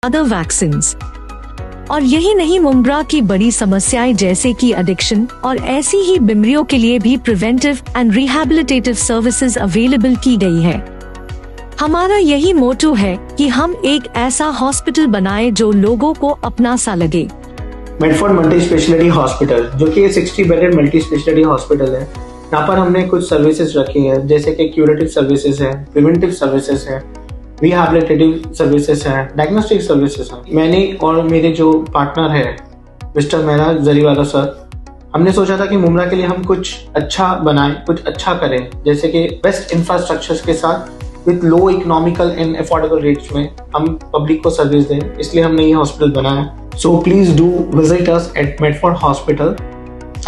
Other vaccines. और यही नहीं, मुमरा की बड़ी समस्याएं जैसे कि एडिक्शन और ऐसी ही बीमारियों के लिए भी preventive and rehabilitative services available की गई है। हमारा यही मोटो है कि हम एक ऐसा हॉस्पिटल बनाएं जो लोगों को अपना सा लगे। मेडफोर्ड मल्टी स्पेशलिटी हॉस्पिटल, जो कि 60 बेडेड मल्टी स्पेशलिटी हॉस्पिटल है। यहाँ पर हमने कुछ सर्विसेज रखी है, जैसे कि क्यूरेटिव सर्विसेज है, प्रिवेंटिव सर्विसेज है, रिहैबिलिटेटिव सर्विसेज है, डायग्नोस्टिक सर्विसेज है। मैंने और मेरे जो पार्टनर है मिस्टर मेहरा जरीवाला सर, हमने सोचा था कि मुमरा के लिए हम कुछ अच्छा बनाएं, कुछ अच्छा करें, जैसे कि बेस्ट इंफ्रास्ट्रक्चर्स के साथ with low economical and affordable rates में हम पब्लिक को सर्विस दें। इसलिए हमने ये हॉस्पिटल बनाया। So please do visit us at Medford hospital.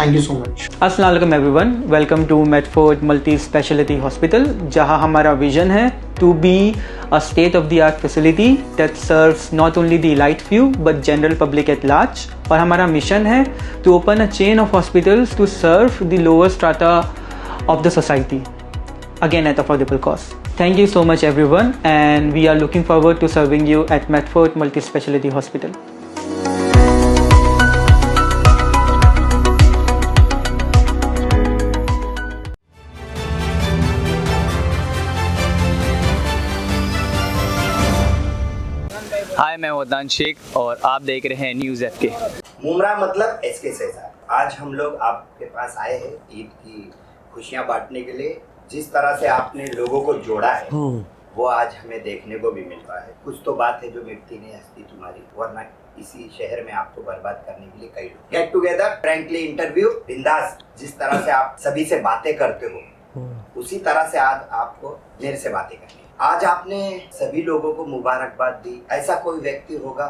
Thank you so much. अस्सलाम वालेकुम everyone, welcome to Medford multi speciality hospital, जहां हमारा विजन है to be a state of the art facility that serves not only the elite few but general public at large. और हमारा mission है to open a chain of hospitals to serve the lower strata of the society, again at affordable cost. Thank you so much everyone, and we are looking forward to serving you at Medford Multi Speciality Hospital. हाय, मैं वदान शेख और आप देख रहे हैं news F के। मुमरा मतलब SK Shahzad. आज हम लोग आपके पास आए हैं ईद की खुशियां बांटने के लिए। जिस तरह से आपने लोगों को जोड़ा है वो आज हमें देखने को भी मिल रहा है। कुछ तो बात है जो मिटती नहीं हस्ती तुम्हारी, वरना इसी शहर में आपको बर्बाद करने के लिए कई लोग। गेट टुगेदर, फ्रैंकली इंटरव्यू, बिंदास। जिस तरह से आप सभी से बातें करते हो उसी तरह से आज आपको मेरे से बातें करनी है। आज आपने सभी लोगों को मुबारकबाद दी। ऐसा कोई व्यक्ति होगा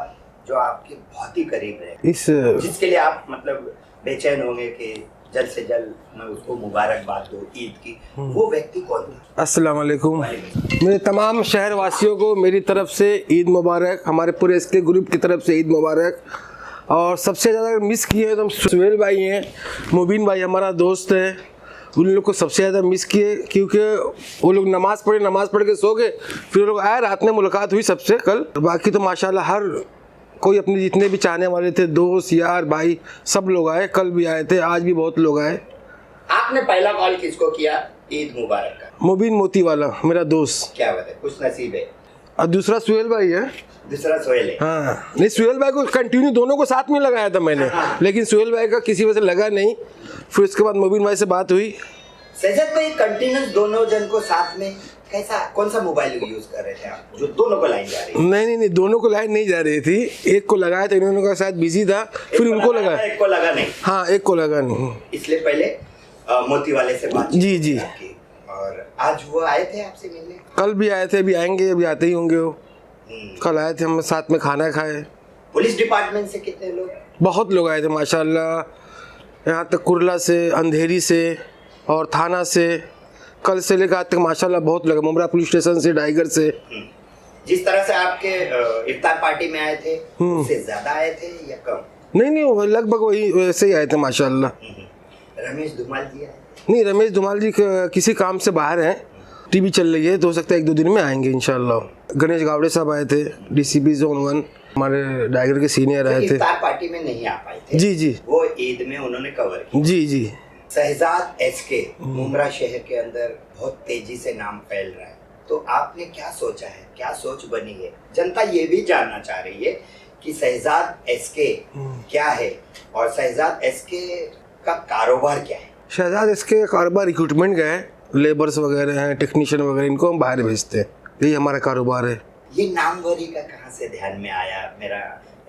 जो आपके बहुत ही करीब रहे, जिसके लिए आप मतलब बेचैन होंगे कि जल्द से जल्द मैं उसको मुबारकबाद दूं ईद की, वो व्यक्ति कौन था? अस्सलाम वालेकुम। मेरे तमाम शहर वासियों को मेरी तरफ से ईद मुबारक, हमारे पूरे इसके ग्रुप की तरफ से ईद मुबारक। और सबसे ज़्यादा मिस किए तो हम सुहेल भाई हैं, मुबीन भाई हमारा दोस्त है, उन लोग को सबसे ज़्यादा मिस किए, क्योंकि वो लोग नमाज़ पढ़ के सो गए, फिर वो लोग आए, रात में मुलाकात हुई सबसे कल। बाकी तो माशाल्लाह हर कोई अपने जितने भी चाहने वाले थे, दोस्त यार भाई सब लोग आए, कल भी आए थे, आज भी बहुत लोग आए। आपने पहला कॉल किसको किया ईद मुबारक का? मुबीन मोती वाला मेरा दोस्त। क्या बात है, कुछ नसीब है। और दूसरा सुहेल भाई है। दूसरा सोहेल है। हाँ, नहीं सुहेल भाई को कंटिन्यू दोनों को साथ में लगाया था मैंने, लेकिन सुहेल भाई का किसी वजह से लगा नहीं। फिर उसके बाद मुबीन भाई से बात हुई। शहजाद भाई कंटिन्यूस दोनों जन को साथ में कैसा, कौन सा मोबाइल यूज कर रहे थे आप जो दोनों को लाइन जा रही है? नहीं, दोनों को लाइन नहीं जा रही थी, एक को लगाया था, इन्होंने का शायद बिजी था, फिर उनको लगा, एक को लगा नहीं। हाँ, एक को लगा नहीं। इसलिए पहले मोती वाले से बात जी। और आज वो आए थे आपसे मिलने? कल भी आए थे, अभी आएंगे, अभी आते ही होंगे वो। कल आए थे, हम साथ में खाना खाए। पुलिस डिपार्टमेंट से कितने लोग? बहुत लोग आए थे माशाल्लाह, यहाँ तक कुरला से, अंधेरी से और थाना से, कल से लेकर आज तक माशाल्लाह बहुत लगा। मुमरा पुलिस स्टेशन से, डाइगर से। जिस तरह से आपके इफ्तार पार्टी में आए थे उससे ज्यादा आए थे या कम? नहीं, लगभग वही वैसे ही आए थे माशाल्लाह। रमेश धुमाल जी आए? नहीं, रमेश धुमाल जी किसी काम से बाहर हैं, टीवी चल रही है, तो हो सकता है 1-2 दिन में आएंगे इंशाल्लाह। गणेश गावड़े साहब आए थे, डीसीपी जोन 1, हमारे डाइगर के सीनियर आए थे। इफ्तार पार्टी में नहीं आ पाए थे? जी। वो ईद में उन्होंने कवर किया। जी। शहजाद एसके मुमरा शहर के अंदर बहुत तेजी से नाम फैल रहा है, तो आपने क्या सोचा है, क्या सोच बनी है? जनता ये भी जानना चाह रही है कि शहजाद एसके क्या है और शहजाद एसके का कारोबार क्या है? शहजाद एसके का कारोबार रिक्रूटमेंट का है, लेबर्स वगैरह हैं, टेक्नीशियन वगैरह, इनको हम बाहर भेजते हैं, यही हमारा कारोबार है। ये नामवरी का कहाँ से ध्यान में आया, मेरा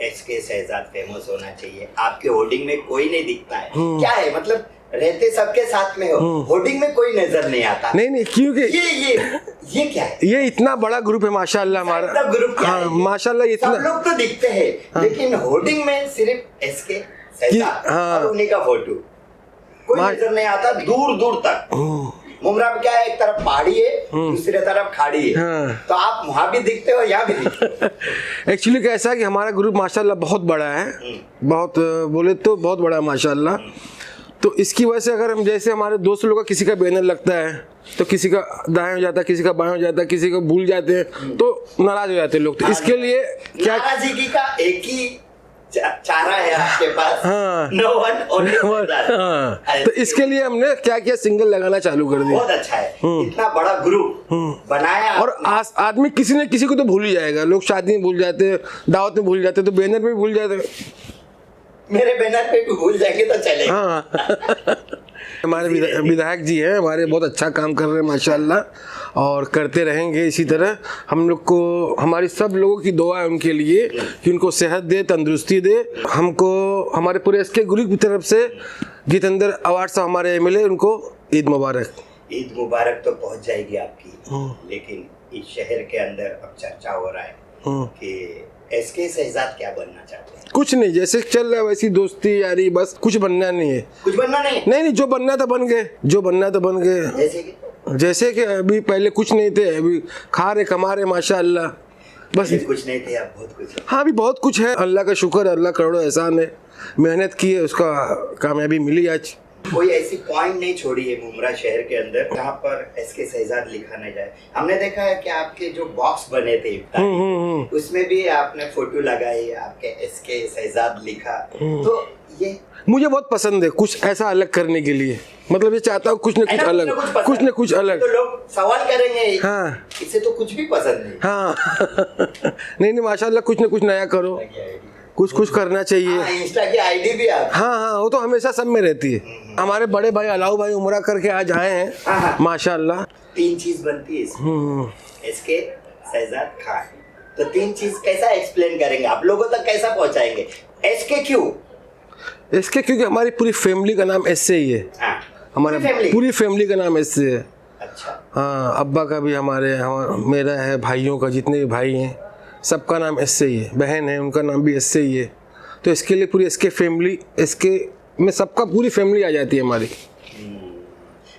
एसके शहजाद फेमस होना चाहिए? आपके होर्डिंग में कोई नहीं दिखता है, क्या है मतलब रहते सबके साथ में हो, होर्डिंग में कोई नजर नहीं आता? नहीं, क्योंकि ये क्या है? ये इतना बड़ा ग्रुप है माशाल्लाह हमारा ग्रुप। हाँ, माशाल्लाह इतना सब लोग तो दिखते हैं लेकिन होर्डिंग में सिर्फ एसके शहजाद और उन्हीं का फोटो, कोई नजर नहीं आता दूर तक। मुमरा में क्या है, एक तरफ पहाड़ी है, दूसरी तरफ खाड़ी है, तो आप वहाँ भी दिखते हो, यहाँ भी दिखते हो। एक्चुअली कैसा है कि हमारा ग्रुप माशाल्लाह बहुत बड़ा है, बहुत बोले तो बहुत बड़ा है माशाल्लाह। तो इसकी वजह से अगर हम जैसे हमारे दोस्त लोगों का किसी का बैनर लगता है तो किसी का दाएं हो जाता है, किसी का बाएं हो जाता है, किसी को भूल जाते हैं तो नाराज हो जाते हैं लोग। तो इसके लिए क्या नाराजगी का एक ही चारा है आपके पास। हाँ। No one only one। हाँ। तो इसके लिए हमने क्या किया, सिंगल लगाना चालू कर दिया। बहुत अच्छा है, इतना बड़ा ग्रुप बनाया। और आदमी किसी न किसी को तो भूल ही जाएगा। लोग शादी में भूल जाते हैं, दावत में भूल जाते हैं, तो बैनर में भी भूल जाते हैं। मेरे बैनर पे भूल जाएंगे तो चलेगा। हाँ। हमारे विधायक जी हैं, हमारे बहुत अच्छा काम कर रहे हैं माशाल्लाह, और करते रहेंगे इसी तरह। हम लोग को, हमारी सब लोगों की दुआ है उनके लिए कि उनको सेहत दे, तंदुरुस्ती दे। हमको हमारे पूरे एसके ग्रुप की तरफ से गीतेंद्र अवार्ड से हमारे मिले, उनको ईद मुबारक। ईद मुबारक तो पहुंच जाएगी आपकी, लेकिन इस शहर के अंदर अब चर्चा हो रहा है कि एसके शहजाद क्या बनना चाहते हैं। कुछ नहीं, जैसे चल रहा है वैसी दोस्ती यारी, बस कुछ बनना नहीं है। कुछ बनना नहीं? नहीं, जो बनना था बन गए, जो बनना था बन गए। जैसे कि अभी पहले कुछ नहीं थे, अभी खा रहे कमा रहे माशाअल्लाह। बस कुछ नहीं थे, अब बहुत कुछ है। हाँ, अभी बहुत कुछ है, अल्लाह का शुक्र, अल्लाह करोड़ों एहसान है। मेहनत की है, उसका कामयाबी मिली आज। कोई ऐसी पॉइंट नहीं छोड़ी है मुमरा शहर के अंदर जहाँ पर एसके शहजाद लिखा नहीं जाए। हमने देखा है कि आपके जो बॉक्स बने थे उसमें भी आपने फोटो लगाई, आपके एसके शहजाद लिखा, तो ये मुझे बहुत पसंद है कुछ ऐसा अलग करने के लिए। मतलब ये चाहता हूँ कुछ न कुछ अलग, कुछ न कुछ अलग। तो लोग सवाल करेंगे, हाँ, इसे तो कुछ भी पसंद नहीं। हाँ। नहीं माशाल्लाह, कुछ न कुछ नया करो, कुछ करना चाहिए। इंस्टा की आईडी भी आप? हाँ, वो तो हमेशा सब में रहती है। हमारे बड़े भाई अलाउ भाई उमरा करके आज आए हैं माशाल्लाह। 3 चीज बनती है इसके शहजाद खान, तो 3 चीज कैसा एक्सप्लेन करेंगे आप लोगों तक, कैसा पहुंचाएंगे? एसके क्यों? इसके क्योंकि हमारी पूरी फैमिली का नाम एस से ही है। हमारे पूरी फैमिली का नाम एस से है। अच्छा। हाँ, अब्बा का भी मेरा है, भाइयों का जितने भी भाई हैं सबका नाम एस से ही है, बहन है उनका नाम भी एस से ही है। तो इसके लिए पूरी इसके फैमिली, इसके में सबका पूरी फैमिली आ जाती है हमारी।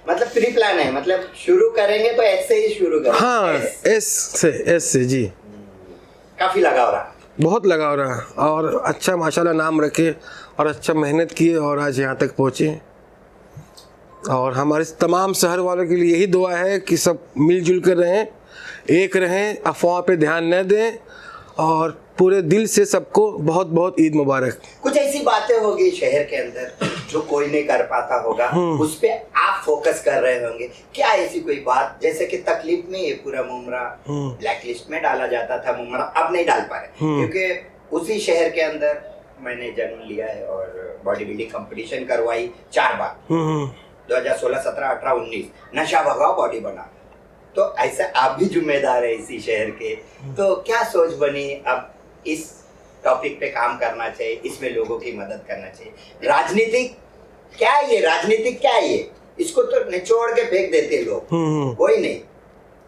मतलब प्री प्लान है, मतलब शुरू करेंगे तो एस से ही शुरू करेंगे। हाँ, एस से जी। काफी लगाव रहा, बहुत लगाव रहा, और अच्छा माशाल्लाह नाम रखे और अच्छा मेहनत किए और आज यहाँ तक पहुँचे। और हमारे तमाम शहर वालों के लिए यही दुआ है कि सब मिलजुल कर रहें, एक रहें, अफवाह पे ध्यान न दें, और पूरे दिल से सबको बहुत बहुत ईद मुबारक। कुछ ऐसी बातें होगी शहर के अंदर जो कोई नहीं कर पाता होगा, उस पे आप फोकस कर रहे होंगे। क्या ऐसी कोई बात, जैसे कि तकलीफ में ये पूरा मुमरा ब्लैक लिस्ट में डाला जाता था, मुमरा अब नहीं डाल पा रहे क्योंकि उसी शहर के अंदर मैंने जन्म लिया है और बॉडी बिल्डिंग कंपटीशन करवाई 4 बार, 2016, 17, 18, 19, नशा भगाओ बॉडी बना। तो ऐसा आप भी जिम्मेदार है इसी शहर के, तो क्या सोच बनी अब इस टॉपिक पे काम करना चाहिए, इसमें लोगों की मदद करना चाहिए? राजनीतिक क्या है ये, राजनीतिक क्या है ये, इसको तो निचोड़ के फेंक देते लोग, कोई नहीं।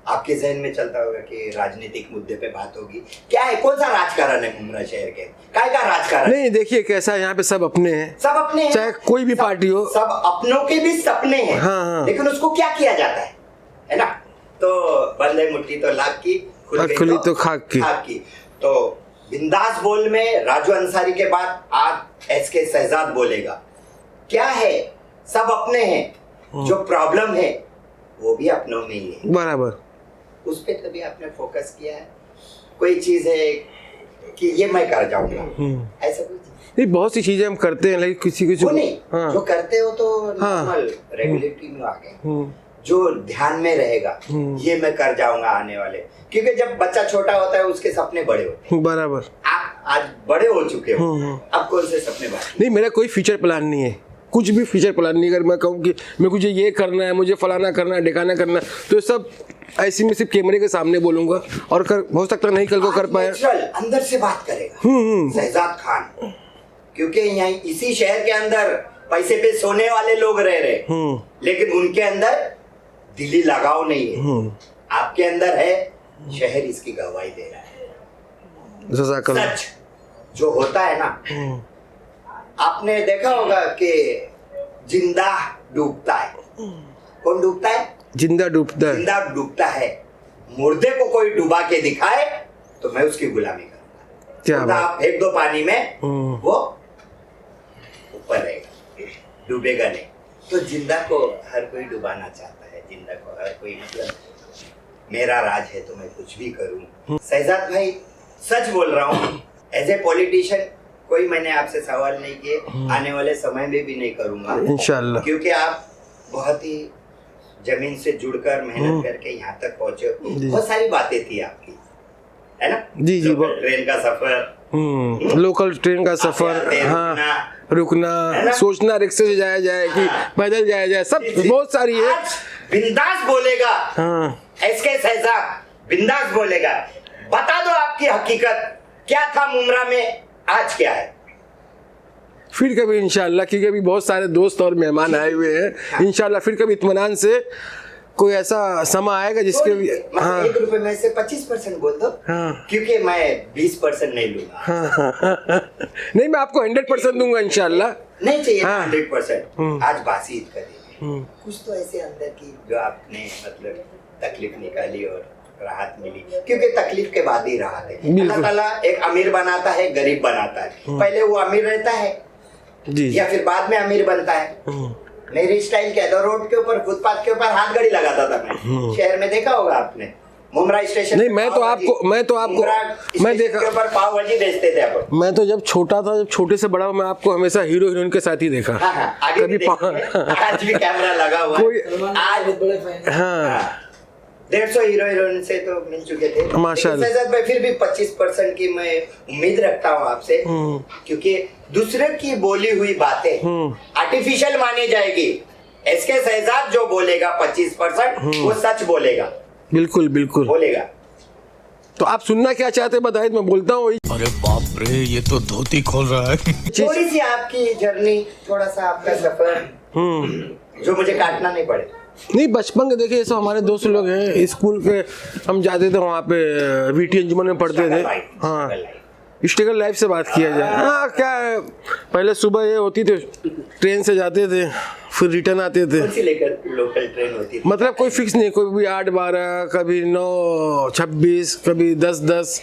आपके जहन में चलता होगा कि राजनीतिक मुद्दे पे बात होगी, क्या है, कौन सा राजकारण है मुमरा शहर के, काय का राजकारण? नहीं, देखिए कैसा है, यहाँ पे सब अपने हैं, सब अपने हैं, चाहे कोई भी पार्टी हो, सब अपनों के भी सपने हैं। हाँ। लेकिन उसको क्या किया जाता है ना? तो बंदे मुट्ठी तो लाख की, खुली तो खाक की। तो बिंदास बोल में राजू अंसारी के बाद आज एसके शहजाद बोलेगा। क्या है, सब अपने हैं, जो प्रॉब्लम है वो भी अपनों में ही है, बराबर। उस पे कभी आपने फोकस किया है? कोई चीज है कि ये मैं कर जाऊंगा, ऐसा कुछ नहीं? बहुत सी चीजें हम करते हैं, लेकिन किसी वो नहीं। हाँ। जो करते हो तो नॉर्मल रेगुलेटरी में आ गए, जो ध्यान में रहेगा ये मैं कर जाऊंगा आने वाले, क्योंकि जब बच्चा छोटा होता है उसके सपने बड़े होते हैं। बराबर। आप आज बड़े हो चुके हो, अब कौन से सपने बाकी? नहीं, मेरा कोई फ्यूचर प्लान नहीं है, कुछ भी फ्यूचर प्लान नहीं। अगर मैं कहूँ कि मैं मुझे ये करना है, मुझे फलाना करना है, ढिकाना करना है, तो सब ऐसी में सिर्फ कैमरे के सामने बोलूंगा, और हो सकता नहीं कल को कर पाया। अंदर से बात करेगा शहजाद खान, क्योंकि यहाँ इसी शहर के अंदर पैसे पे सोने वाले लोग रह रहे, लेकिन उनके अंदर दिली लगाव नहीं है। आपके अंदर है, शहर इसकी गवाही दे रहा है। सच जो होता है ना, आपने देखा होगा कि जिंदा डूबता है। कौन डूबता है? जिंदा डूबता है। जिंदा डूबता है। मुर्दे को कोई डुबा के दिखाए तो मैं उसकी गुलामी करूंगा। क्या बात? आप फेंक दो पानी में, वो ऊपर रहेगा, डूबेगा नहीं। तो जिंदा को हर कोई डुबाना चाहता है, जिंदा को हर कोई, मतलब मेरा राज है तो मैं कुछ भी करूं। शहजाद भाई सच बोल रहा हूँ, एज ए पॉलिटिशियन कोई मैंने आपसे सवाल नहीं किए, आने वाले समय में भी नहीं करूंगा इंशाल्लाह, क्योंकि आप बहुत ही जमीन से जुड़कर मेहनत करके यहाँ तक पहुंचे। बहुत सारी बातें थी आपकी, है ना? जी जी, ट्रेन का सफर, लोकल ट्रेन का सफर, हाँ, रुकना, सोचना रिक्शे से जाया जाए कि पैदल जाया जाए, सब बहुत सारी है। बिंदास बोलेगा, हाँ, एसके शहजाद बिंदास बोलेगा। बता दो आपकी हकीकत क्या था मुमरा में, आज क्या है? फिर कभी इंशाल्लाह, क्योंकि अभी बहुत सारे दोस्त और मेहमान आए हुए हैं, इंशाल्लाह फिर कभी इत्मीनान से कोई ऐसा समय आएगा जिसके भी, हाँ, 1 रुपए में से 25% बोल दो, हाँ, क्योंकि मैं 20% नहीं लूंगा। हाँ, नहीं, मैं आपको 100% दूंगा इंशाल्लाह। नहीं चाहिए 100%, आज बासी ईद करेंगे। कुछ तो ऐसे अंदर की जो आपने मतलब तकलीफ निकाली और राहत मिली, क्योंकि तकलीफ के बाद ही राहत है। अल्लाह ताला एक अमीर बनाता है, गरीब बनाता है। पहले वो अमीर रहता है जी, या फिर बाद में अमीर बनता है। मेरी स्टाइल क्या है, रोड के ऊपर, फुटपाथ के ऊपर हाथ घड़ी लगाता था मैं। शहर में देखा होगा आपने, मुमरा स्टेशन। नहीं, मैं तो आपको मैं देखा, के ऊपर पाव भाजी बेचते थे अपन। मैं तो जब छोटा था, जब छोटे से बड़ा, मैं आपको हमेशा हीरो हीरोइन के साथ ही देखा। आगे कभी आज भी कैमरा लगा हुआ है। आज बड़े फैन, हाँ, 150 हीरो हीरोइन से तो मिल चुके थे माशाल्लाह। भाई फिर भी 25% की मैं उम्मीद रखता हूँ आपसे, क्योंकि दूसरे की बोली हुई बातें आर्टिफिशियल मानी जाएगी। एसके शहजाद जो बोलेगा 25% वो सच बोलेगा, बिल्कुल बिल्कुल बोलेगा। तो आप सुनना क्या चाहते हैं बताइए, मैं बोलता हूँ। अरे बाप रे, ये तो धोती खोल रहा है। थोड़ी सी आपकी जर्नी, थोड़ा सा आपका सफर जो मुझे काटना नहीं पड़े। नहीं, बचपन के देखिए, सब हमारे दोस्त लोग हैं, स्कूल के हम जाते थे वहाँ पे, वीटी अंजुमन में पढ़ते थे। हाँ, स्ट्रगल लाइफ से बात किया जाए, हाँ, क्या है, पहले सुबह ये होती थी, ट्रेन से जाते थे, फिर रिटर्न आते थे। लेकर लोकल ट्रेन होती थी, मतलब कोई फिक्स नहीं, कोई भी 8-12, कभी 9-26, कभी 10-10,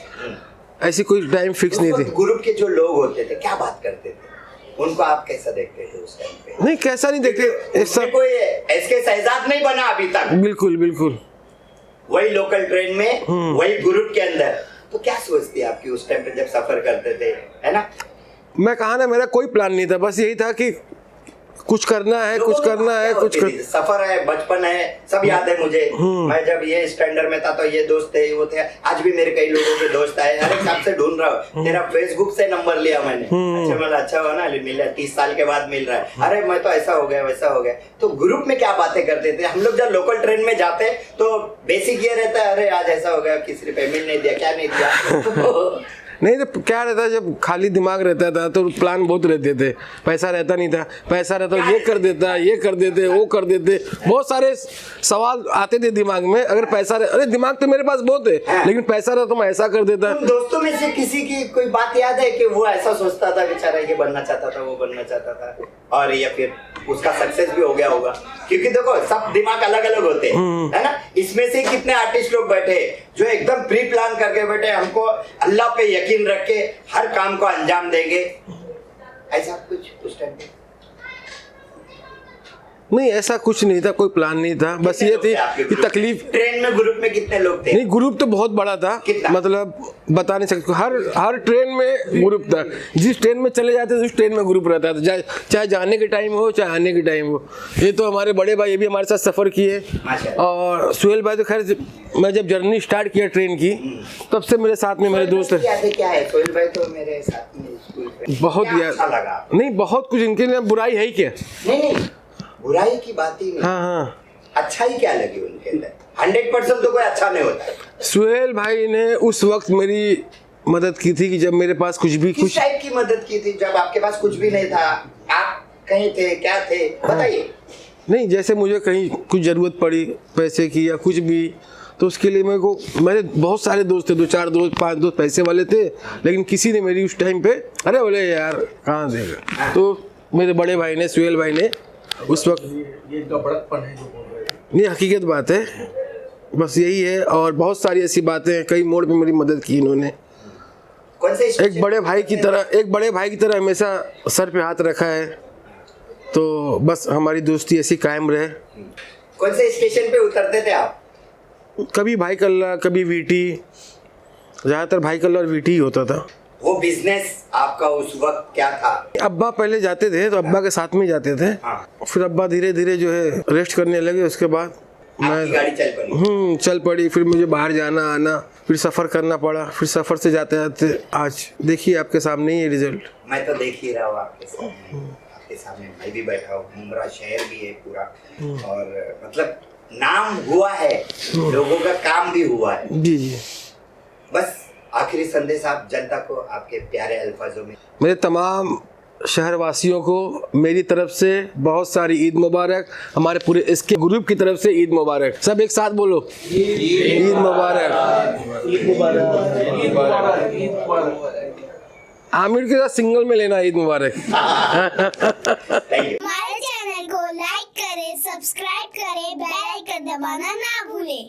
ऐसी कोई टाइम फिक्स नहीं थी। ग्रुप के जो लोग होते थे क्या बात करते थे, उनको आप कैसा देखते थे उस टाइम पे? नहीं, कैसा नहीं देखते, ऐसा कोई एसके शहजाद नहीं बना अभी तक। बिल्कुल बिल्कुल, वही लोकल ट्रेन में, वही ग्रुप के अंदर। तो क्या सोचती आपकी उस टाइम पे जब सफर करते थे, है ना? मैं कहा ना, मेरा कोई प्लान नहीं था, बस यही था कि कुछ करना है, कुछ करना है, कुछ सफर है, बचपन है, सब याद है मुझे। मैं जब ये स्टैंडर्ड में था तो ये दोस्त थे, वो थे। आज भी मेरे कई लोगों के दोस्त आए, अरे कब से ढूंढ रहा हूँ, तेरा फेसबुक से नंबर लिया मैंने। अच्छा, मतलब अच्छा हुआ ना, मिल रहा है, 30 साल के बाद मिल रहा है। अरे मैं तो ऐसा हो गया, वैसा हो गया। तो ग्रुप में क्या बातें करते थे हम लोग? जब लोकल ट्रेन में जाते तो बेसिक ये रहता है, अरे आज ऐसा हो गया, किसी ने पेमेंट नहीं दिया, क्या नहीं दिया। नहीं तो क्या रहता, जब खाली दिमाग रहता था तो प्लान बहुत रहते थे, पैसा रहता नहीं था, पैसा रहता ये कर देता, ये कर देते, वो कर देते, बहुत सारे सवाल आते थे दिमाग में। अगर पैसा अरे दिमाग तो मेरे पास बहुत है, लेकिन पैसा रहता तो मैं ऐसा कर देता। दोस्तों में से किसी की कोई बात याद है कि वो ऐसा सोचता था, बेचारा ये बनना चाहता था, वो बनना चाहता था, और या फिर उसका सक्सेस भी हो गया होगा? क्योंकि देखो, सब दिमाग अलग अलग होते हैं, है ना? इसमें से कितने आर्टिस्ट लोग बैठे जो एकदम प्री प्लान करके बैठे, हमको अल्लाह पे यकीन रख के हर काम को अंजाम देंगे, ऐसा कुछ उस टाइम पे? नहीं, ऐसा कुछ नहीं था, कोई प्लान नहीं था, बस ये थी कि तकलीफ। ट्रेन में ग्रुप में कितने लोग थे? नहीं, ग्रुप तो बहुत बड़ा था, मतलब बता नहीं सकते, हर ट्रेन में ग्रुप था। जिस ट्रेन में चले जाते थे उस ट्रेन में ग्रुप रहता था, चाहे जाने के टाइम हो चाहे आने के टाइम हो। ये तो हमारे बड़े भाई, ये भी हमारे साथ सफ़र किए, और सुहेल भाई तो खैर, मैं जब जर्नी स्टार्ट किया ट्रेन की तब से मेरे साथ में मेरे दोस्त है। क्या है सुहेल भाई तो मेरे साथ में बहुत याद, नहीं बहुत कुछ, इनके लिए बुराई है ही क्या? नहीं, बुराई की बात ही नहीं। हाँ, अच्छा ही क्या लगी उनके अंदर? 100% तो कोई अच्छा नहीं होता। सुहेल भाई ने उस वक्त मेरी मदद की थी कि जब मेरे पास कुछ किस टाइप की मदद की थी? जब आपके पास कुछ भी नहीं था, आप कहीं थे, क्या थे, बताइए। नहीं, जैसे मुझे कहीं कुछ जरूरत पड़ी पैसे की या कुछ भी, तो उसके लिए मेरे बहुत सारे दोस्त थे, 2-4 दोस्त, 5 दोस्त पैसे वाले थे, लेकिन किसी ने मेरी उस टाइम पे, अरे बोले यार कहाँ देगा, तो मेरे बड़े भाई ने, सुहेल भाई ने उस वक्त, ये बड़कपन है जो बोल रहे हैं, नहीं हकीकत बात है, बस यही है। और बहुत सारी ऐसी बातें हैं, कई मोड़ पे मेरी मदद की इन्होंने। एक बड़े भाई की तरह हमेशा सर पे हाथ रखा है। तो बस हमारी दोस्ती ऐसी कायम रहे। कौन से स्टेशन पे उतरते थे आप? कभी भाई कल्ला, कभी वीटी, ज़्यादातर भाई कल्ला और वीटी ही होता था। वो बिजनेस आपका उस वक्त क्या था? अब्बा पहले जाते थे तो अब्बा के साथ में जाते थे। हाँ। फिर अब्बा धीरे धीरे जो है रेस्ट करने लगे, उसके बाद आपकी गाड़ी चल पड़ी? चल पड़ी। फिर मुझे बाहर जाना आना, फिर सफ़र करना पड़ा। फिर सफ़र से जाते जाते आज देखिए आपके सामने ही रिजल्ट। मैं तो देख ही रहा हूँ आपके सामने, आपके सामने मैं भी बैठा हूँ। मुंब्रा शहर भी है पूरा, और मतलब नाम हुआ है, लोगों का काम भी हुआ है। जी जी। बस आखिरी संदेश आप जनता को आपके प्यारे अल्फाजों में। मेरे तमाम शहरवासियों को मेरी तरफ से बहुत सारी ईद मुबारक। हमारे पूरे इसके ग्रुप की तरफ से ईद मुबारक। सब एक साथ बोलो, ईद मुबारक। आमिर के साथ सिंगल में लेना ईद मुबारक। हमारे चैनल को लाइक करें, सब्सक्राइब करें, बेल आइकन दबाना ना भूलें।